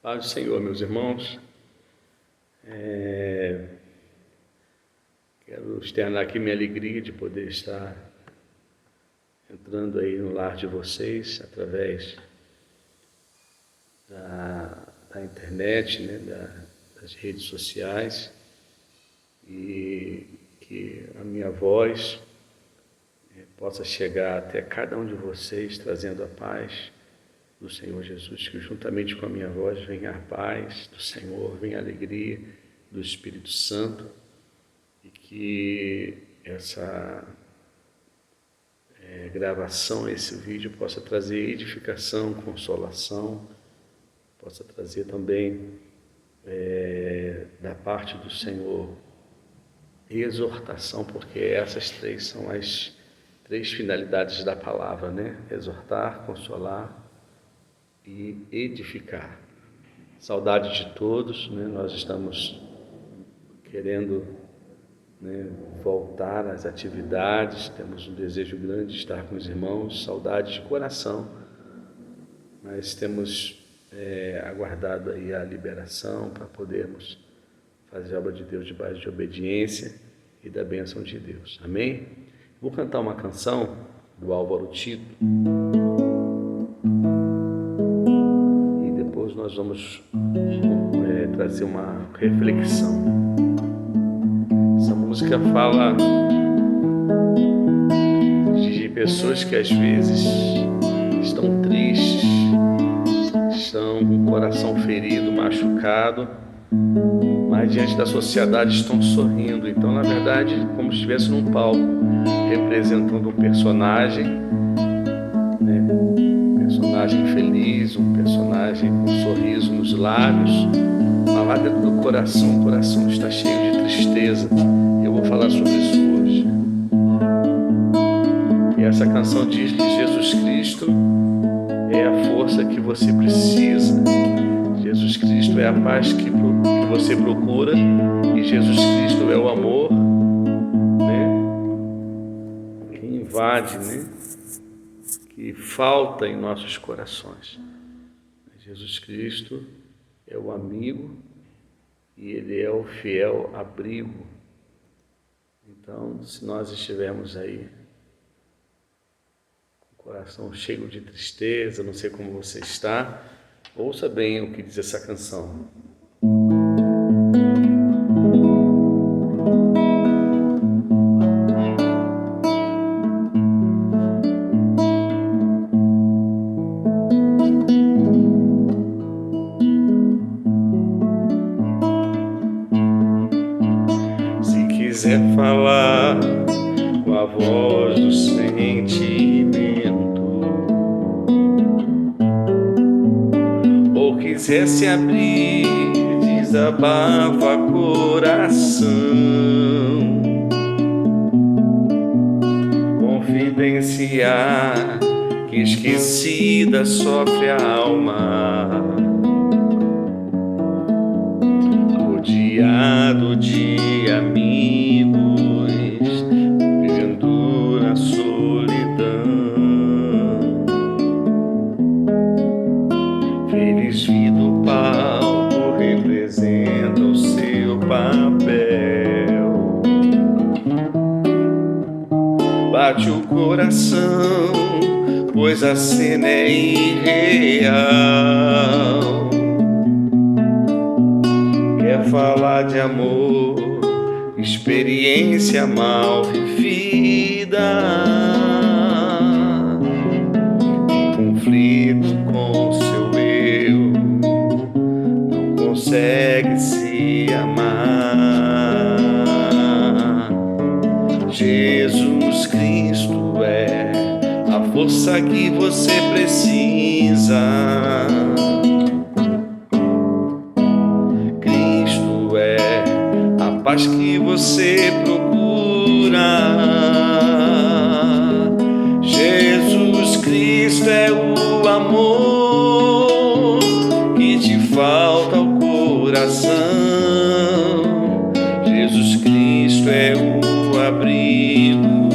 Paz do Senhor, meus irmãos. Quero externar aqui minha alegria de poder estar entrando aí no lar de vocês através da internet, né, das redes sociais, e que a minha voz possa chegar até cada um de vocês, trazendo a paz do Senhor Jesus, que juntamente com a minha voz venha a paz do Senhor, venha a alegria do Espírito Santo, e que essa gravação, esse vídeo possa trazer edificação, consolação, possa trazer também da parte do Senhor exortação, porque essas três são as três finalidades da palavra, né? Exortar, consolar e edificar. Saudade de todos, né? Nós estamos querendo, né, voltar às atividades, temos um desejo grande de estar com os irmãos, saudade de coração, mas temos aguardado aí a liberação para podermos fazer a obra de Deus debaixo de obediência e da bênção de Deus. Amém? Vou cantar uma canção do Álvaro Tito e depois nós vamos trazer uma reflexão. Essa música fala de pessoas que às vezes estão tristes, estão com o coração ferido, machucado, mas diante da sociedade estão sorrindo. Então, na verdade, como se estivesse num palco, representando um personagem, né? Um personagem feliz, um personagem com um sorriso nos lábios, mas lá dentro do coração, o coração está cheio de tristeza. Eu vou falar sobre isso hoje. E essa canção diz que Jesus Cristo é a força que você precisa. Jesus Cristo é a paz que você procura, e Jesus Cristo é o amor, né, que invade, né, que falta em nossos corações. Jesus Cristo é o amigo e Ele é o fiel abrigo. Então, se nós estivermos aí com o coração cheio de tristeza, não sei como você está, ouça bem o que diz essa canção. Se quiser falar com a voz do sentimento, ou quiser se abrir, desabafa coração, confidenciar que esquecida sofre a alma, rodeado de amigos, vivendo na solidão. Feliz vida do palco representa o seu papel. Bate o coração, pois a cena é irreal. Quer falar de amor, experiência mal vivida, em conflito com seu eu, não consegue se amar. Jesus Cristo é a força que você precisa. Cristo é a paz que você procura. Jesus Cristo é o amor que te falta ao coração. Jesus Cristo é o abrigo,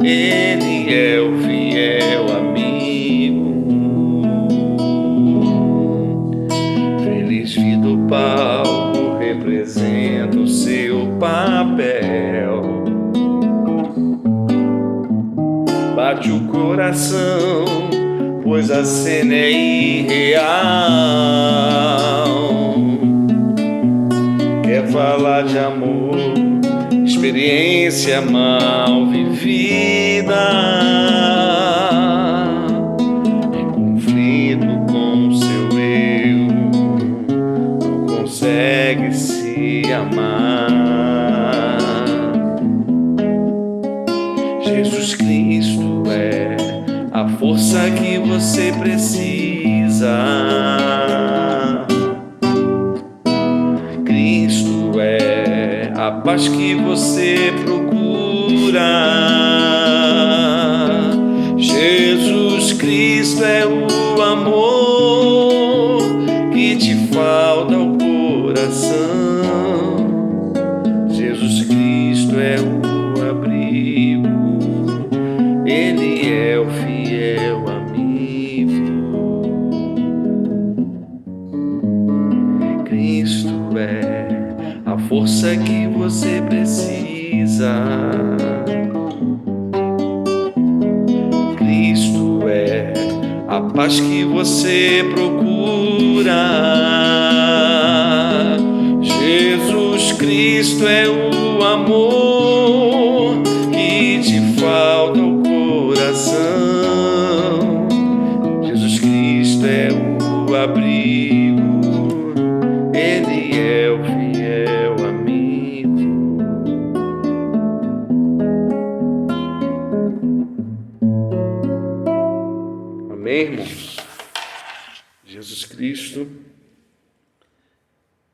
Ele é o fiel amigo. palco representa o seu papel. Bate o coração, pois a cena é irreal. Quer falar de amor, experiência mal vivida, em conflito com seu eu, não consegue se amar. Jesus Cristo é a força que você precisa. Cristo é a paz que você procura. Jesus Cristo é o amor que te falta ao coração. Jesus Cristo é o abrigo, Ele é o fiel amigo. Cristo é a força que você precisa. Cristo é a paz que você procura. Jesus Cristo é o amor que te falta ao coração. Jesus Cristo é o abrigo, Ele é o fiel amigo. Amém, irmãos? Jesus Cristo,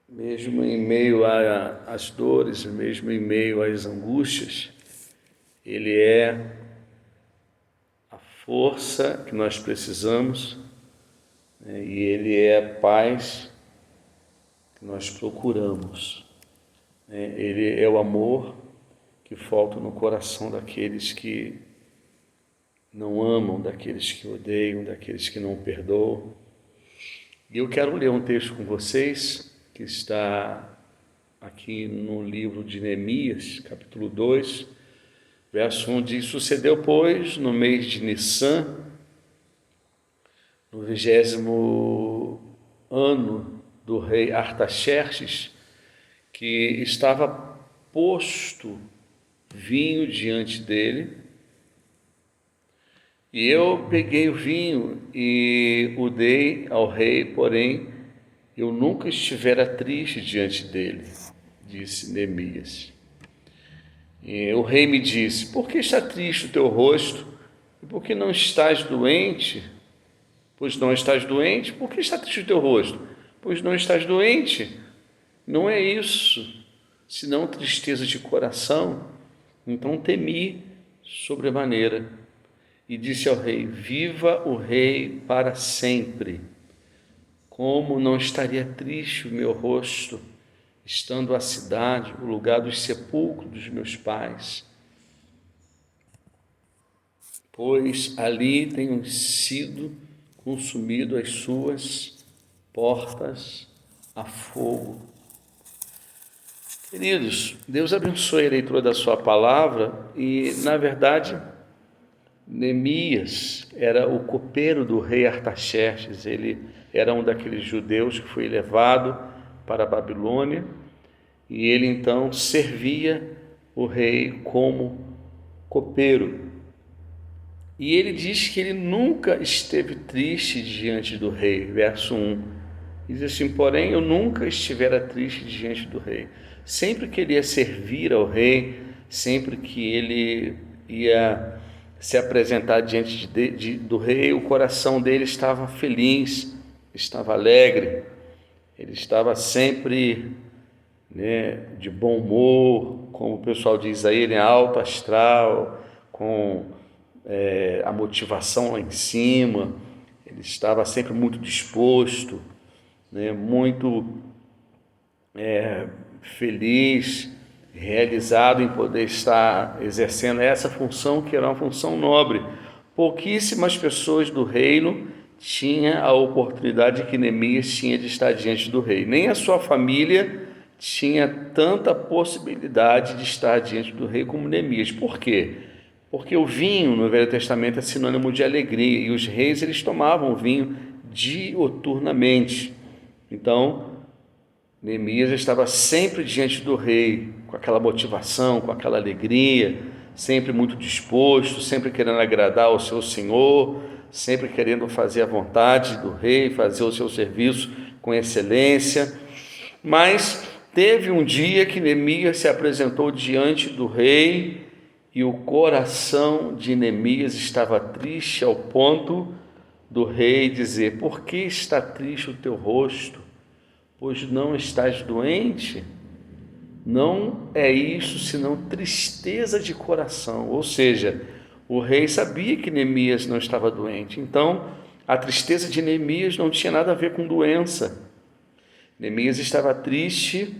mesmo em meio às dores, mesmo em meio às angústias, Ele é a força que nós precisamos, né? E Ele é a paz que nós procuramos, né? Ele é o amor que falta no coração daqueles que não amam, daqueles que odeiam, daqueles que não perdoam. E eu quero ler um texto com vocês que está aqui no livro de Neemias, capítulo 2, verso 1, diz: Sucedeu, pois, no mês de Nissan, no 20º ano do rei Artaxerxes, que estava posto vinho diante dele, e eu peguei o vinho e o dei ao rei, porém eu nunca estivera triste diante dele, disse Neemias. E o rei me disse: por que está triste o teu rosto? E por que não estás doente? Pois não estás doente. Por que está triste o teu rosto? Pois não estás doente. Não é isso, senão tristeza de coração. Então temi sobremaneira. E disse ao rei: viva o rei para sempre. Como não estaria triste o meu rosto, estando a cidade, o lugar dos sepulcros dos meus pais? Pois ali tenham sido consumidas as suas portas a fogo. Queridos, Deus abençoe a leitura da sua palavra. E, na verdade, Neemias era o copeiro do rei Artaxerxes. Ele era um daqueles judeus que foi levado para a Babilônia, e ele então servia o rei como copeiro. E ele diz que ele nunca esteve triste diante do rei, verso 1. Diz assim: porém eu nunca estivera triste diante do rei. Sempre que ele ia servir ao rei, sempre que ele ia se apresentar diante do rei, o coração dele estava feliz, estava alegre, ele estava sempre, né, de bom humor, como o pessoal diz aí, ele é alto astral, com a motivação lá em cima. Ele estava sempre muito disposto, né, muito feliz, realizado em poder estar exercendo essa função, que era uma função nobre. Pouquíssimas pessoas do reino tinha a oportunidade que Neemias tinha de estar diante do rei. Nem a sua família tinha tanta possibilidade de estar diante do rei como Neemias. Por quê? Porque o vinho no Velho Testamento é sinônimo de alegria, e os reis eles tomavam vinho diuturnamente. Então, Neemias estava sempre diante do rei, com aquela motivação, com aquela alegria, sempre muito disposto, sempre querendo agradar ao seu senhor, sempre querendo fazer a vontade do rei, fazer o seu serviço com excelência. Mas teve um dia que Neemias se apresentou diante do rei e o coração de Neemias estava triste ao ponto do rei dizer: por que está triste o teu rosto? Pois não estás doente? Não é isso senão tristeza de coração. Ou seja, o rei sabia que Neemias não estava doente, então a tristeza de Neemias não tinha nada a ver com doença. Neemias estava triste,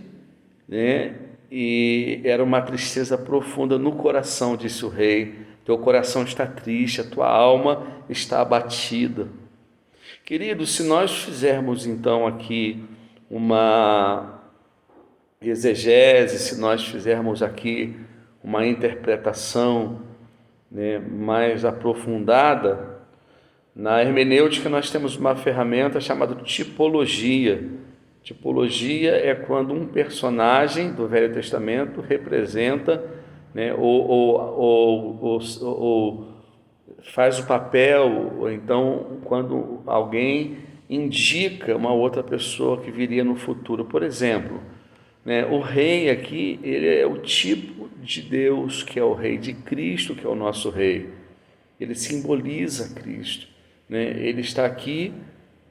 né? E era uma tristeza profunda no coração, disse o rei. Teu coração está triste, a tua alma está abatida. Queridos, se nós fizermos então aqui uma exegese, se nós fizermos aqui uma interpretação, né, mais aprofundada, na hermenêutica nós temos uma ferramenta chamada tipologia. Tipologia é quando um personagem do Velho Testamento representa, né, ou faz o papel, ou então quando alguém indica uma outra pessoa que viria no futuro. Por exemplo, né, o rei aqui, ele é o tipo de Deus, que é o rei de Cristo, que é o nosso rei. Ele simboliza Cristo, né? Ele está aqui,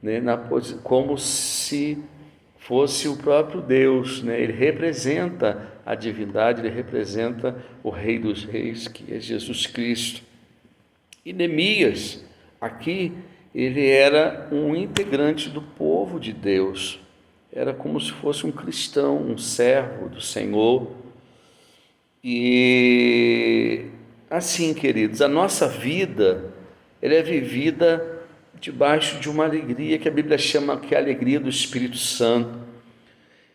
né, como se fosse o próprio Deus, né? Ele representa a divindade, ele representa o Rei dos Reis, que é Jesus Cristo. E Neemias, aqui, ele era um integrante do povo de Deus, era como se fosse um cristão, um servo do Senhor. E assim, queridos, a nossa vida, ela é vivida debaixo de uma alegria que a Bíblia chama que é a alegria do Espírito Santo,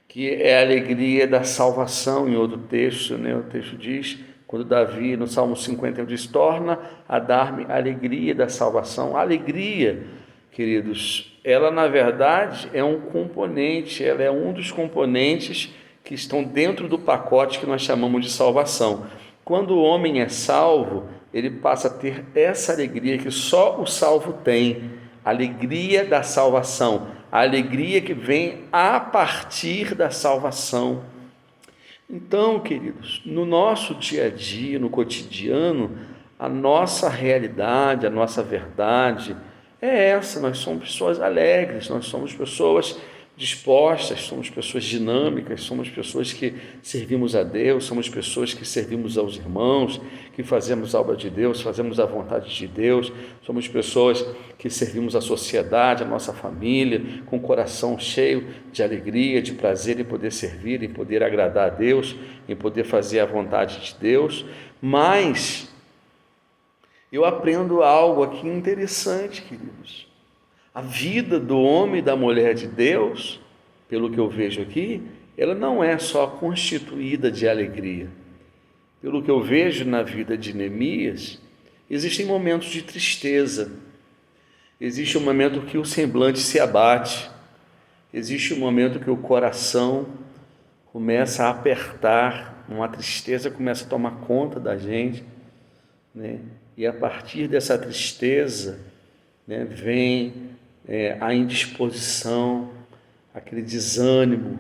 que é a alegria da salvação. Em outro texto, né, o texto diz, quando Davi, no Salmo 51, diz: torna a dar-me a alegria da salvação. A alegria, queridos, ela na verdade é um componente, ela é um dos componentes que estão dentro do pacote que nós chamamos de salvação. Quando o homem é salvo, ele passa a ter essa alegria que só o salvo tem, a alegria da salvação, a alegria que vem a partir da salvação. Então, queridos, no nosso dia a dia, no cotidiano, a nossa realidade, a nossa verdade é essa: nós somos pessoas alegres, nós somos pessoas dispostas, somos pessoas dinâmicas, somos pessoas que servimos a Deus, somos pessoas que servimos aos irmãos, que fazemos a obra de Deus, fazemos a vontade de Deus, somos pessoas que servimos a sociedade, a nossa família, com o coração cheio de alegria, de prazer em poder servir, em poder agradar a Deus, em poder fazer a vontade de Deus. Mas eu aprendo algo aqui interessante, queridos. A vida do homem e da mulher de Deus, pelo que eu vejo aqui, ela não é só constituída de alegria. Pelo que eu vejo na vida de Neemias, existem momentos de tristeza, existe um momento que o semblante se abate, existe um momento que o coração começa a apertar, uma tristeza começa a tomar conta da gente, né? E a partir dessa tristeza, né, vem a indisposição, aquele desânimo,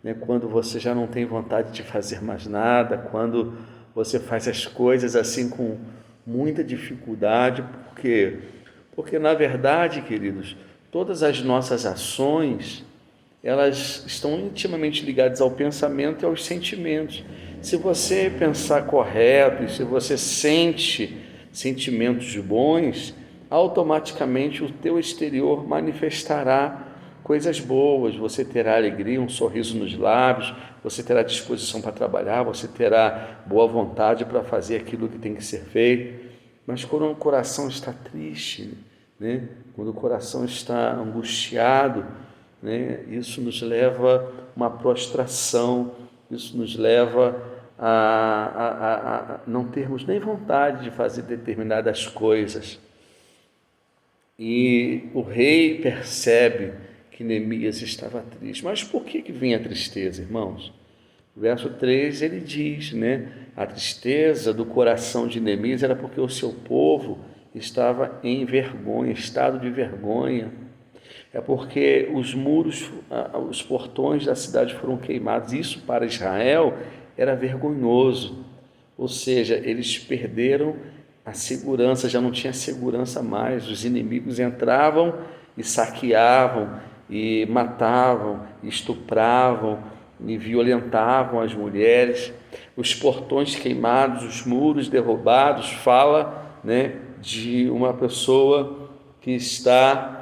né, quando você já não tem vontade de fazer mais nada, quando você faz as coisas assim com muita dificuldade. Por quê? Porque na verdade, queridos, todas as nossas ações, elas estão intimamente ligadas ao pensamento e aos sentimentos. Se você pensar correto e se você sente sentimentos bons, automaticamente o teu exterior manifestará coisas boas, você terá alegria, um sorriso nos lábios, você terá disposição para trabalhar, você terá boa vontade para fazer aquilo que tem que ser feito. Mas quando o coração está triste, né? Quando o coração está angustiado, né? Isso nos leva a uma prostração, isso nos leva a não termos nem vontade de fazer determinadas coisas. E o rei percebe que Neemias estava triste. Mas por que vinha a tristeza, irmãos? O verso 3 ele diz, né? A tristeza do coração de Neemias era porque o seu povo estava em vergonha, estado de vergonha. É porque os muros, os portões da cidade foram queimados. Isso para Israel era vergonhoso. Ou seja, eles perderam a segurança, já não tinha segurança mais. Os inimigos entravam e saqueavam, e matavam, e estupravam, e violentavam as mulheres. Os portões queimados, os muros derrubados, fala, né, de uma pessoa que está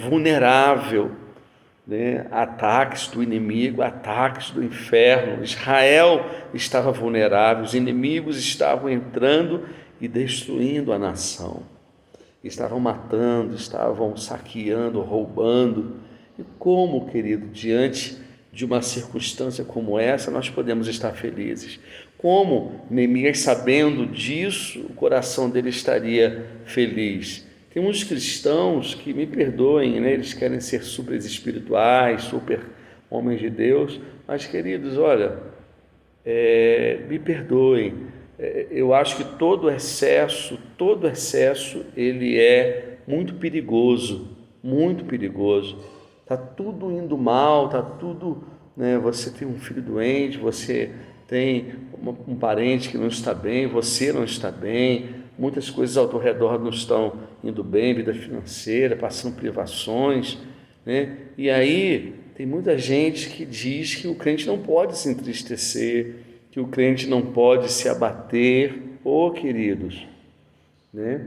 vulnerável, né? Ataques do inimigo, ataques do inferno. Israel estava vulnerável, os inimigos estavam entrando e destruindo a nação, estavam matando, estavam saqueando, roubando. E como, querido, diante de uma circunstância como essa, nós podemos estar felizes? Como Neemias, sabendo disso, o coração dele estaria feliz? Tem muitos cristãos que, me perdoem, né? Eles querem ser super espirituais, super homens de Deus, mas, queridos, olha, me perdoem, eu acho que todo excesso, ele é muito perigoso, muito perigoso. Está tudo indo mal, está tudo, né? Você tem um filho doente, você tem um parente que não está bem, você não está bem, muitas coisas ao teu redor não estão indo bem, vida financeira, passando privações, né? E aí tem muita gente que diz que o crente não pode se entristecer, que o crente não pode se abater. Queridos, né?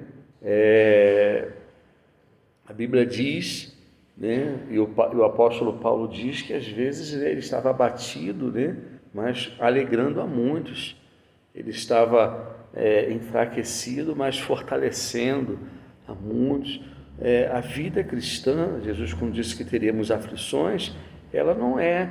A Bíblia diz, né? E o apóstolo Paulo diz que às vezes ele estava abatido, né? Mas alegrando a muitos. Ele estava enfraquecido, mas fortalecendo a muitos. A vida cristã, Jesus, quando disse que teríamos aflições, ela não é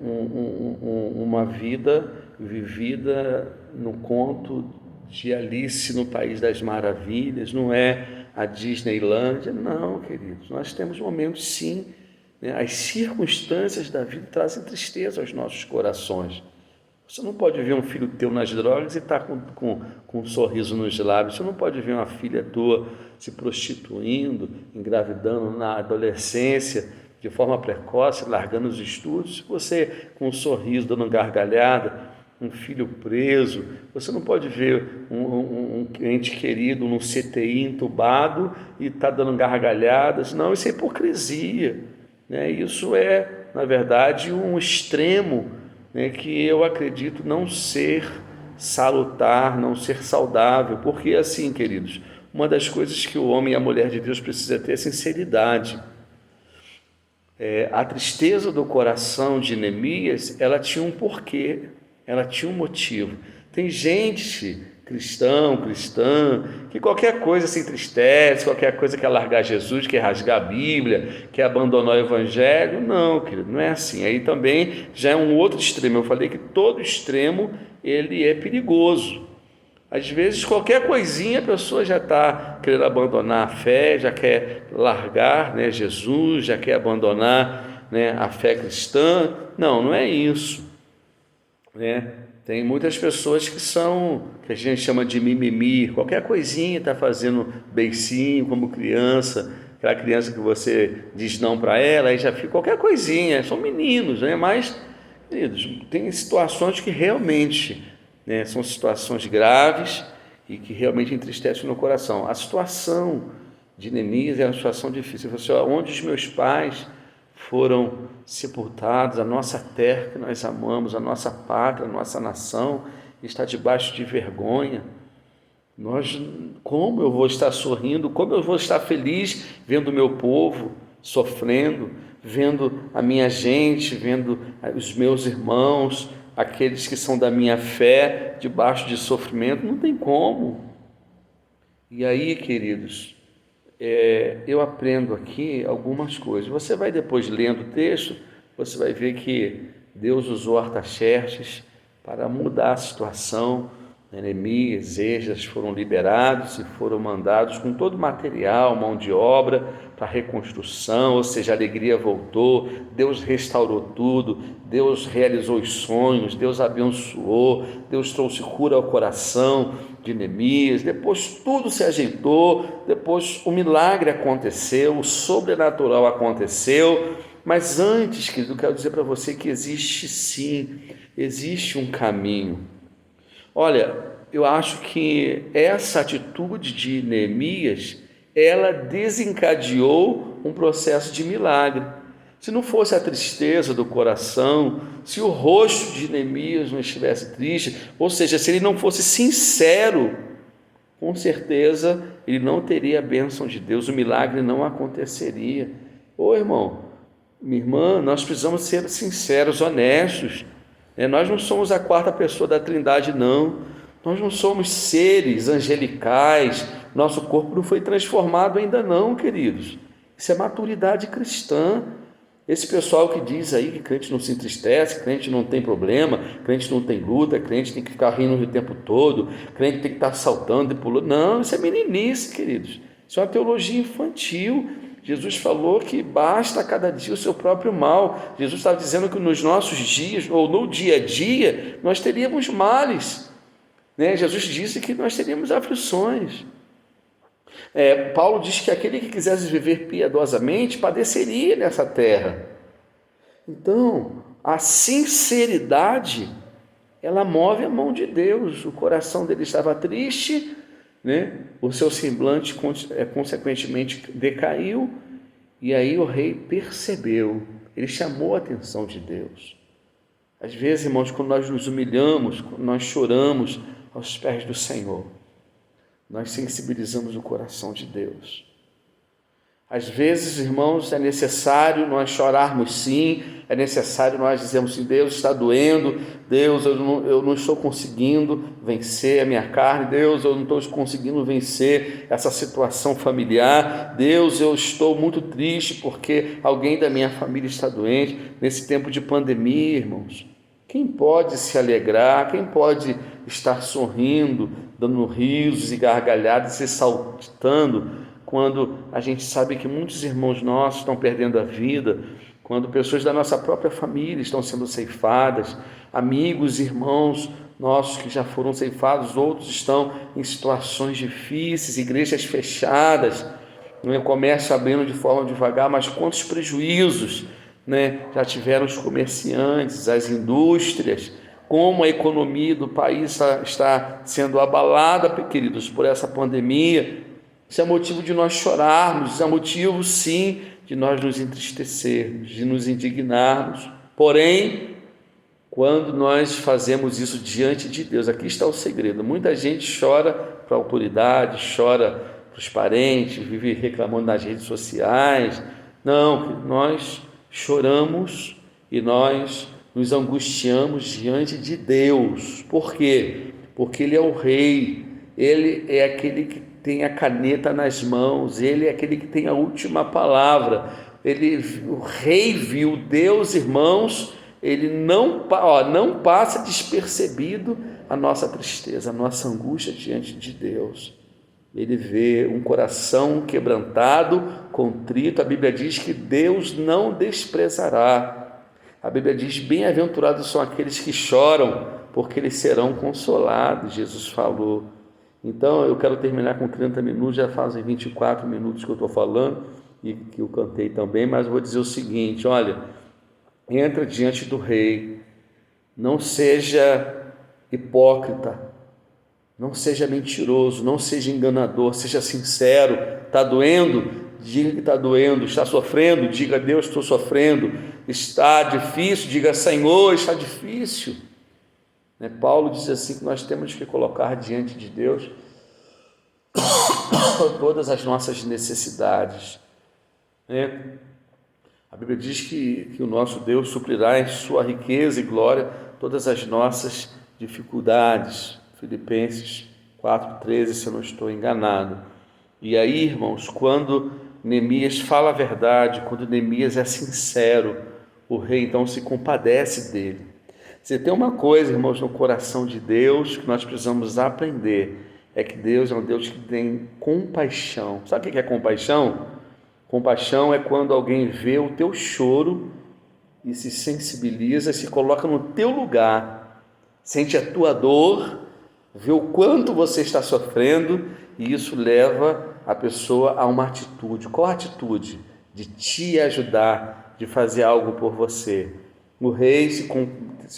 uma vida vivida no conto de Alice no País das Maravilhas, não é a Disneylândia, não, queridos. Nós temos momentos, sim, né? As circunstâncias da vida trazem tristeza aos nossos corações. Você não pode ver um filho teu nas drogas e estar com um sorriso nos lábios. Você não pode ver uma filha tua se prostituindo, engravidando na adolescência, de forma precoce, largando os estudos. Se você, com um sorriso, dando gargalhada, um filho preso, você não pode ver um ente querido num CTI entubado e está dando gargalhadas. Não, isso é hipocrisia, né? Isso é, na verdade, um extremo, né, que eu acredito não ser salutar, não ser saudável, porque assim, queridos, uma das coisas que o homem e a mulher de Deus precisa ter é sinceridade. A tristeza do coração de Neemias, ela tinha um porquê, ela tinha um motivo. Tem gente cristã, que qualquer coisa se entristece, qualquer coisa quer largar Jesus, quer rasgar a Bíblia, quer abandonar o Evangelho. Não, querido, não é assim. Aí também já é um outro extremo. Eu falei que todo extremo ele é perigoso. Às vezes qualquer coisinha a pessoa já está querendo abandonar a fé, já quer largar, né, Jesus, já quer abandonar, né, a fé cristã. Não, não é isso, né? Tem muitas pessoas que a gente chama de mimimi, qualquer coisinha está fazendo beicinho, como criança, aquela criança que você diz não para ela, aí já fica qualquer coisinha, são meninos, né? Mas, queridos, tem situações que realmente, né, são situações graves e que realmente entristecem no coração. A situação de Neemias é uma situação difícil. Você, onde os meus pais foram sepultados, a nossa terra que nós amamos, a nossa pátria, a nossa nação está debaixo de vergonha. Como eu vou estar sorrindo, como eu vou estar feliz vendo o meu povo sofrendo, vendo a minha gente, vendo os meus irmãos, aqueles que são da minha fé, debaixo de sofrimento? Não tem como. E aí, queridos, eu aprendo aqui algumas coisas. Você vai depois lendo o texto, você vai ver que Deus usou Artaxerxes para mudar a situação. Neemias, Esdras foram liberados e foram mandados com todo o material, mão de obra para reconstrução, ou seja, a alegria voltou, Deus restaurou tudo, Deus realizou os sonhos, Deus abençoou, Deus trouxe cura ao coração de Neemias, depois tudo se ajeitou, depois o milagre aconteceu, o sobrenatural aconteceu. Mas antes, querido, eu quero dizer para você que existe sim, existe um caminho. Olha, eu acho que essa atitude de Neemias, ela desencadeou um processo de milagre. Se não fosse a tristeza do coração, se o rosto de Neemias não estivesse triste, ou seja, se ele não fosse sincero, com certeza ele não teria a bênção de Deus, o milagre não aconteceria. Ô irmão, minha irmã, nós precisamos ser sinceros, honestos. Nós não somos a quarta pessoa da Trindade, não. Nós não somos seres angelicais. Nosso corpo não foi transformado ainda não, queridos. Isso é maturidade cristã. Esse pessoal que diz aí que crente não se entristece, crente não tem problema, crente não tem luta, crente tem que ficar rindo o tempo todo, crente tem que estar saltando e pulando. Não, isso é meninice, queridos. Isso é uma teologia infantil. Jesus falou que basta a cada dia o seu próprio mal. Jesus estava dizendo que nos nossos dias, ou no dia a dia, nós teríamos males. Jesus disse que nós teríamos aflições. Paulo diz que aquele que quisesse viver piedosamente padeceria nessa terra. Então, a sinceridade, ela move a mão de Deus. O coração dele estava triste, o seu semblante consequentemente decaiu, e aí o rei percebeu, ele chamou a atenção de Deus. Às vezes, irmãos, quando nós nos humilhamos, quando nós choramos aos pés do Senhor, nós sensibilizamos o coração de Deus. Às vezes, irmãos, é necessário nós chorarmos sim, é necessário nós dizermos assim: Deus, está doendo, Deus, eu não estou conseguindo vencer a minha carne, Deus, eu não estou conseguindo vencer essa situação familiar, Deus, eu estou muito triste porque alguém da minha família está doente. Nesse tempo de pandemia, irmãos, quem pode se alegrar, quem pode estar sorrindo, dando risos e gargalhadas e saltando, quando a gente sabe que muitos irmãos nossos estão perdendo a vida, quando pessoas da nossa própria família estão sendo ceifadas, amigos, irmãos nossos que já foram ceifados, outros estão em situações difíceis, igrejas fechadas, comércio abrindo de forma devagar, mas quantos prejuízos já tiveram os comerciantes, as indústrias, como a economia do país está sendo abalada, queridos, por essa pandemia. Isso é motivo de nós chorarmos, isso é motivo, sim, de nós nos entristecermos, de nos indignarmos. Porém, quando nós fazemos isso diante de Deus, aqui está o segredo. Muita gente chora para a autoridade, chora para os parentes, vive reclamando nas redes sociais. Não, nós choramos e nós nos angustiamos diante de Deus. Por quê? Porque Ele é o Rei, Ele é aquele que tem a caneta nas mãos, Ele é aquele que tem a última palavra. O Rei viu Deus, irmãos, Ele não passa despercebido a nossa tristeza, a nossa angústia diante de Deus. Ele vê um coração quebrantado, contrito. A Bíblia diz que Deus não desprezará. A Bíblia diz: bem-aventurados são aqueles que choram, porque eles serão consolados, Jesus falou. Então, eu quero terminar com 30 minutos, já fazem 24 minutos que eu estou falando, e que eu cantei também, mas vou dizer o seguinte: olha, entra diante do Rei, não seja hipócrita, não seja mentiroso, não seja enganador, seja sincero. Está doendo? Diga que está doendo. Está sofrendo? Diga: Deus, estou sofrendo. Está difícil? Diga: Senhor, está difícil. Paulo diz assim que nós temos que colocar diante de Deus todas as nossas necessidades. A Bíblia diz que o nosso Deus suprirá em sua riqueza e glória todas as nossas dificuldades. Filipenses 4:13, se eu não estou enganado. E aí, irmãos, quando Neemias fala a verdade, quando Neemias é sincero, o rei então se compadece dele. Se tem uma coisa, irmãos, no coração de Deus que nós precisamos aprender, é que Deus é um Deus que tem compaixão. Sabe o que é compaixão? Compaixão é quando alguém vê o teu choro e se sensibiliza, se coloca no teu lugar, sente a tua dor, vê o quanto você está sofrendo, e isso leva a pessoa a uma atitude. Qual a atitude? De te ajudar, de fazer algo por você. O rei se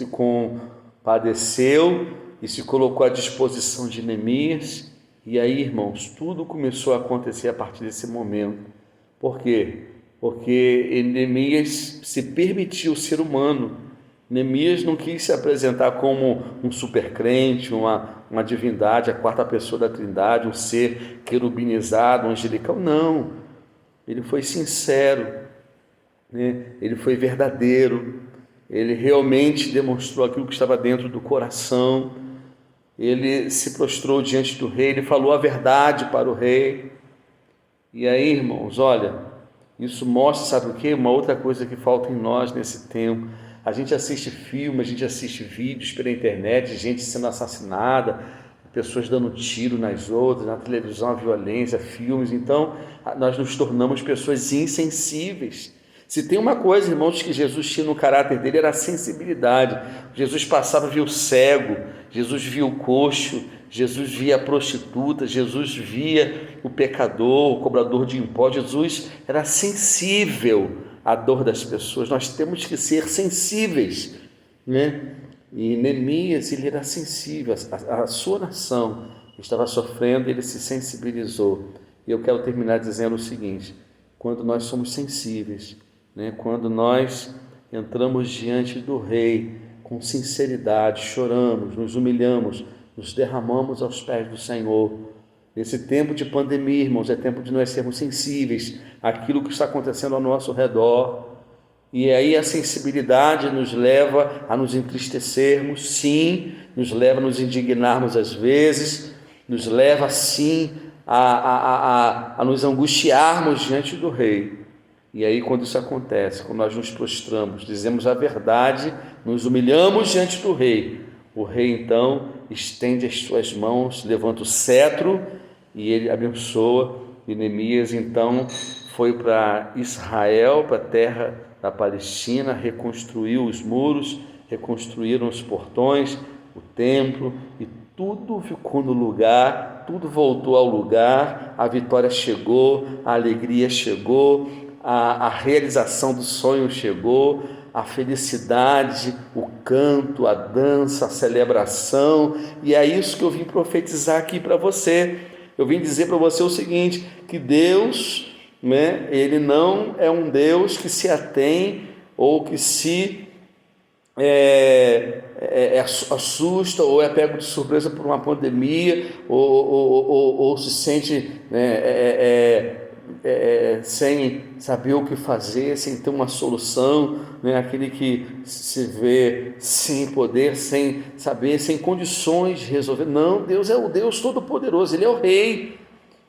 compadeceu e se colocou à disposição de Neemias, e aí, irmãos, tudo começou a acontecer a partir desse momento. Por quê? Porque Neemias se permitiu ser humano. Neemias não quis se apresentar como um supercrente, uma divindade, a quarta pessoa da Trindade, um ser querubinizado, um angelical. Não, ele foi sincero, né? Ele foi verdadeiro, ele realmente demonstrou aquilo que estava dentro do coração, ele se prostrou diante do rei, ele falou a verdade para o rei. E aí, irmãos, olha, isso mostra, sabe o quê? Uma outra coisa que falta em nós nesse tempo. A gente assiste filme, a gente assiste vídeos pela internet, gente sendo assassinada, pessoas dando tiro nas outras, na televisão a violência, filmes. Então, nós nos tornamos pessoas insensíveis. Se tem uma coisa, irmãos, que Jesus tinha no caráter dele, era a sensibilidade. Jesus passava, via o cego, Jesus via o coxo, Jesus via a prostituta, Jesus via o pecador, o cobrador de impostos. Jesus era sensível à dor das pessoas. Nós temos que ser sensíveis, né? E Neemias, ele era sensível, a sua nação estava sofrendo, ele se sensibilizou. E eu quero terminar dizendo o seguinte: quando nós somos sensíveis, né? Quando nós entramos diante do rei com sinceridade, choramos, nos humilhamos, nos derramamos aos pés do Senhor. Nesse tempo de pandemia, irmãos, é tempo de nós sermos sensíveis àquilo que está acontecendo ao nosso redor. E aí a sensibilidade nos leva a nos entristecermos, sim, nos leva a nos indignarmos às vezes, nos leva sim a nos angustiarmos diante do rei. E aí, quando isso acontece, quando nós nos prostramos, dizemos a verdade, nos humilhamos diante do rei, o rei então estende as suas mãos, levanta o cetro e ele abençoa. E Neemias então foi para Israel, para a terra da Palestina, reconstruiu os muros, reconstruíram os portões, o templo, e tudo ficou no lugar, tudo voltou ao lugar, a vitória chegou, a alegria chegou, a realização do sonho chegou, a felicidade, o canto, a dança, a celebração. E é isso que eu vim profetizar aqui para você. Eu vim dizer para você o seguinte, que Deus, né, ele não é um Deus que se atém ou que se assusta ou é pego de surpresa por uma pandemia ou se sente sem saber o que fazer, sem ter uma solução, né? Aquele que se vê sem poder, sem saber, sem condições de resolver. Não, Deus é o Deus Todo-Poderoso, Ele é o Rei,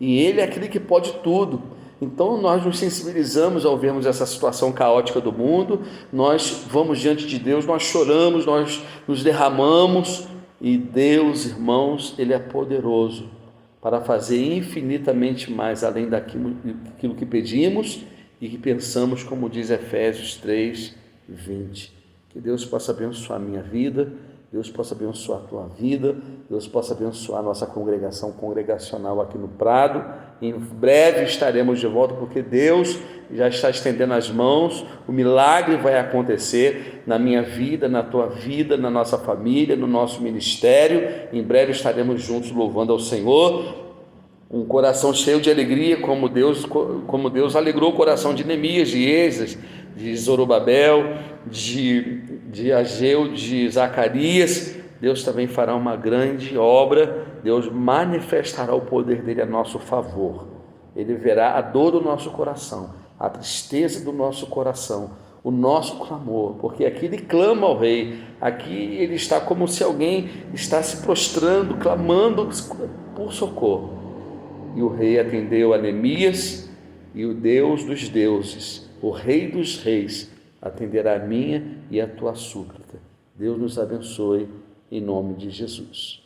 e Ele é aquele que pode tudo. Então nós nos sensibilizamos ao vermos essa situação caótica do mundo, nós vamos diante de Deus, nós choramos, nós nos derramamos, e Deus, irmãos, Ele é poderoso para fazer infinitamente mais além daquilo que pedimos e que pensamos, como diz Efésios 3:20. Que Deus possa abençoar a minha vida, Deus possa abençoar a tua vida, Deus possa abençoar a nossa congregação congregacional aqui no Prado. Em breve estaremos de volta, porque Deus já está estendendo as mãos, o milagre vai acontecer na minha vida, na tua vida, na nossa família, no nosso ministério. Em breve estaremos juntos louvando ao Senhor, um coração cheio de alegria, como Deus alegrou o coração de Neemias, de Esdras, de Zorobabel, de Ageu, de Zacarias. Deus também fará uma grande obra, Deus manifestará o poder dele a nosso favor. Ele verá a dor do nosso coração, a tristeza do nosso coração, o nosso clamor, porque aqui ele clama ao rei, aqui ele está como se alguém está se prostrando, clamando por socorro. E o rei atendeu a Neemias, e o Deus dos deuses, o Rei dos reis, atenderá a minha e a tua súplica. Deus nos abençoe, em nome de Jesus.